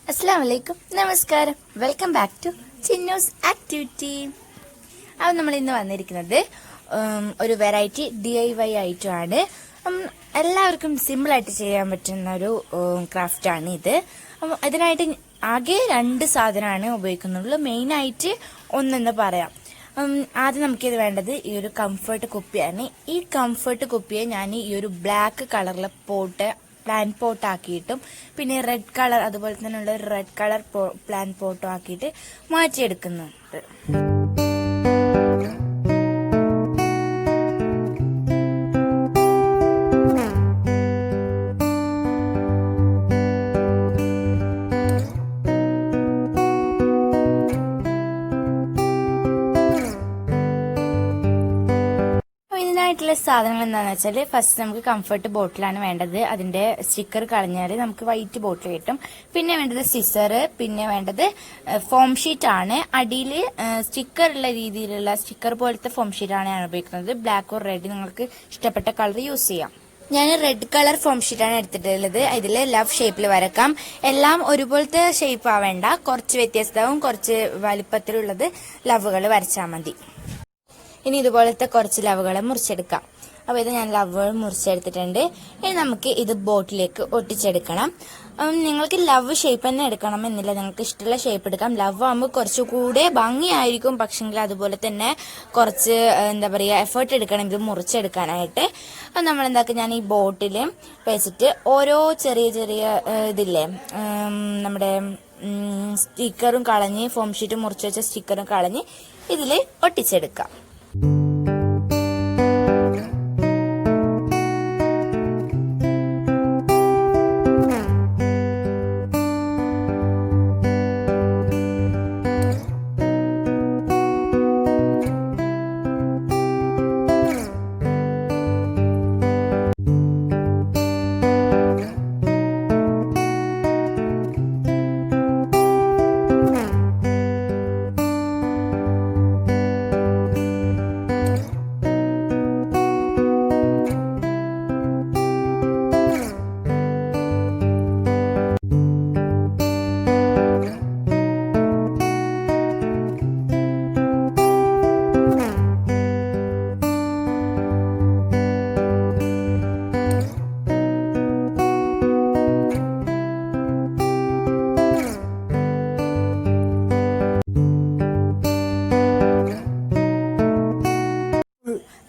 അസ്സലാമലൈക്കും, നമസ്കാരം. Welcome back to Chinnus activity. അപ്പോൾ നമ്മൾ ഇന്ന് വന്നിരിക്കുന്നത് ഒരു വെറൈറ്റി DIY ആയിട്ടുമാണ്. എല്ലാവർക്കും സിമ്പിളായിട്ട് ചെയ്യാൻ പറ്റുന്ന ഒരു ക്രാഫ്റ്റാണ് ഇത്. അപ്പം ഇതിനായിട്ട് ആകെ 2 സാധനമാണ് ഉപയോഗിക്കുന്നുള്ളൂ. മെയിനായിട്ട് ഒന്നെന്ന് പറയാം. ആദ്യം നമുക്കിത് വേണ്ടത് ഈ ഒരു കംഫർട്ട് കുപ്പിയാണ്. ഈ കംഫർട്ട് കുപ്പിയെ ഞാൻ ഈ ഒരു ബ്ലാക്ക് കളറിലെ പ്ലാന്റ് പോട്ട് ആക്കിയിട്ടും പിന്നെ റെഡ് കളർ അതുപോലെ തന്നെയുള്ള റെഡ് കളർ പ്ലാന്റ് പോട്ടും ആക്കിയിട്ട് മാറ്റിയെടുക്കുന്നുണ്ട്. ഇതിനായിട്ടുള്ള സാധനങ്ങൾ എന്താണെന്ന് വെച്ചാൽ, ഫസ്റ്റ് നമുക്ക് കംഫർട്ട് ബോട്ടിലാണ് വേണ്ടത്. അതിന്റെ സ്റ്റിക്കർ കളഞ്ഞാൽ നമുക്ക് വൈറ്റ് ബോട്ടിൽ കിട്ടും. പിന്നെ വേണ്ടത് സിസർ, പിന്നെ വേണ്ടത് ഫോം ഷീറ്റ് ആണ്. അടിയിൽ സ്റ്റിക്കർ ഉള്ള രീതിയിലുള്ള സ്റ്റിക്കർ പോലത്തെ ഫോം ഷീറ്റ് ആണ് ഞാൻ ഉപയോഗിക്കുന്നത്. ബ്ലാക്ക് ഓർ റെഡ് നിങ്ങൾക്ക് ഇഷ്ടപ്പെട്ട കളർ യൂസ് ചെയ്യാം. ഞാൻ റെഡ് കളർ ഫോം ഷീറ്റാണ് എടുത്തിട്ടുള്ളത്. ഇതിൽ ലവ് ഷേപ്പിൽ വരക്കാം. എല്ലാം ഒരുപോലത്തെ ഷേപ്പ് ആവേണ്ട, കുറച്ച് വ്യത്യസ്തവും കുറച്ച് വലിപ്പത്തിലുള്ളത് ലവുകൾ വരച്ചാൽ മതി. ഇനി ഇതുപോലത്തെ കുറച്ച് ലവുകളെ മുറിച്ചെടുക്കാം. അപ്പോൾ ഇത് ഞാൻ ലവുകൾ മുറിച്ചെടുത്തിട്ടുണ്ട്. ഇനി നമുക്ക് ഇത് ബോട്ടിലേക്ക് ഒട്ടിച്ചെടുക്കണം. നിങ്ങൾക്ക് ലവ് ഷേപ്പ് തന്നെ എടുക്കണം എന്നില്ല, നിങ്ങൾക്ക് ഇഷ്ടമുള്ള ഷേപ്പ് എടുക്കാം. ലവ് ആകുമ്പോൾ കുറച്ചുകൂടെ ഭംഗിയായിരിക്കും, പക്ഷെങ്കിൽ അതുപോലെ തന്നെ കുറച്ച് എന്താ പറയുക എഫേർട്ട് എടുക്കണം ഇത് മുറിച്ചെടുക്കാനായിട്ട്. അത് നമ്മൾ എന്താക്കുക, ഞാൻ ഈ ബോട്ടിൽ വെച്ചിട്ട് ഓരോ ചെറിയ ചെറിയ ഇതില്ലേ നമ്മുടെ സ്റ്റിക്കറും കളഞ്ഞ് ഫോം ഷീറ്റ് മുറിച്ച് വെച്ച സ്റ്റിക്കറും കളഞ്ഞ് ഇതിൽ ഒട്ടിച്ചെടുക്കാം.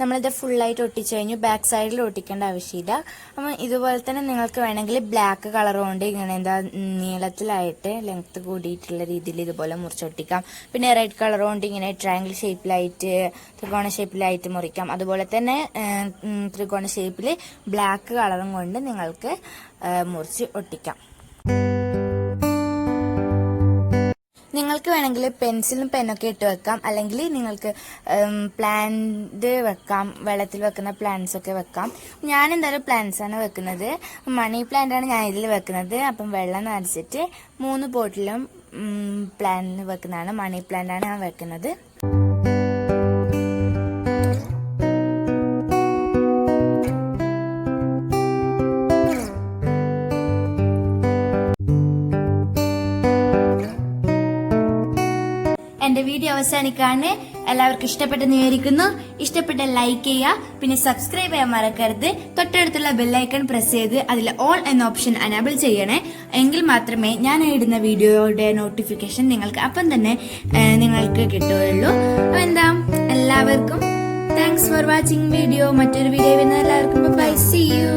നമ്മളിത് ഫുള്ളായിട്ട് ഒട്ടിച്ചു കഴിഞ്ഞു. ബാക്ക് സൈഡിൽ ഒട്ടിക്കേണ്ട ആവശ്യമില്ല. അപ്പം ഇതുപോലെ തന്നെ നിങ്ങൾക്ക് വേണമെങ്കിൽ ബ്ലാക്ക് കളർ കൊണ്ട് ഇങ്ങനെ എന്താ നീളത്തിലായിട്ട് ലെങ്ത് കൂടിയിട്ടുള്ള രീതിയിൽ ഇതുപോലെ മുറിച്ചൊട്ടിക്കാം. പിന്നെ റെഡ് കളർ കൊണ്ട് ഇങ്ങനെ ട്രയാങ്കിൾ ഷേപ്പിലായിട്ട് ത്രികോണ ഷേപ്പിലായിട്ട് മുറിക്കാം. അതുപോലെ തന്നെ ത്രികോണ ഷേപ്പിൽ ബ്ലാക്ക് കളറും കൊണ്ട് നിങ്ങൾക്ക് മുറിച്ച് ഒട്ടിക്കാം. നിങ്ങൾക്ക് വേണമെങ്കിൽ പെൻസിലും പെന്നൊക്കെ ഇട്ട് വെക്കാം, അല്ലെങ്കിൽ നിങ്ങൾക്ക് പ്ലാന്റ് വെക്കാം, വെള്ളത്തിൽ വെക്കുന്ന പ്ലാന്റ്സ് ഒക്കെ വെക്കാം. ഞാൻ എന്തായാലും പ്ലാന്റ്സ് ആണ് വെക്കുന്നത്. മണി പ്ലാന്റ് ആണ് ഞാൻ ഇതിൽ വെക്കുന്നത്. അപ്പം വെള്ളം നനച്ചിട്ട് 3 ബോട്ടിലും പ്ലാന്റ് വെക്കുന്നതാണ്. മണി പ്ലാന്റ് ആണ് ഞാൻ വെക്കുന്നത്. എന്റെ വീഡിയോ അവസാനിക്കാണ്. എല്ലാവർക്കും ഇഷ്ടപ്പെട്ടെന്ന് വിചാരിക്കുന്നു. ഇഷ്ടപ്പെട്ട ലൈക്ക് ചെയ്യുക, പിന്നെ സബ്സ്ക്രൈബ് ചെയ്യാൻ മറക്കരുത്. തൊട്ടടുത്തുള്ള ബെല്ലൈക്കൺ പ്രസ് ചെയ്ത് അതിൽ ഓൾ എന്ന ഓപ്ഷൻ അനേബിൾ ചെയ്യണേ. എങ്കിൽ മാത്രമേ ഞാൻ ഇടുന്ന വീഡിയോയുടെ നോട്ടിഫിക്കേഷൻ നിങ്ങൾക്ക് അപ്പം തന്നെ നിങ്ങൾക്ക് കിട്ടുകയുള്ളൂ. അപ്പൊ എന്താ, എല്ലാവർക്കും താങ്ക്സ് ഫോർ വാച്ചിങ് വീഡിയോ. മറ്റൊരു വീഡിയോ വരുന്ന എല്ലാവർക്കും ബൈ, സീ യു.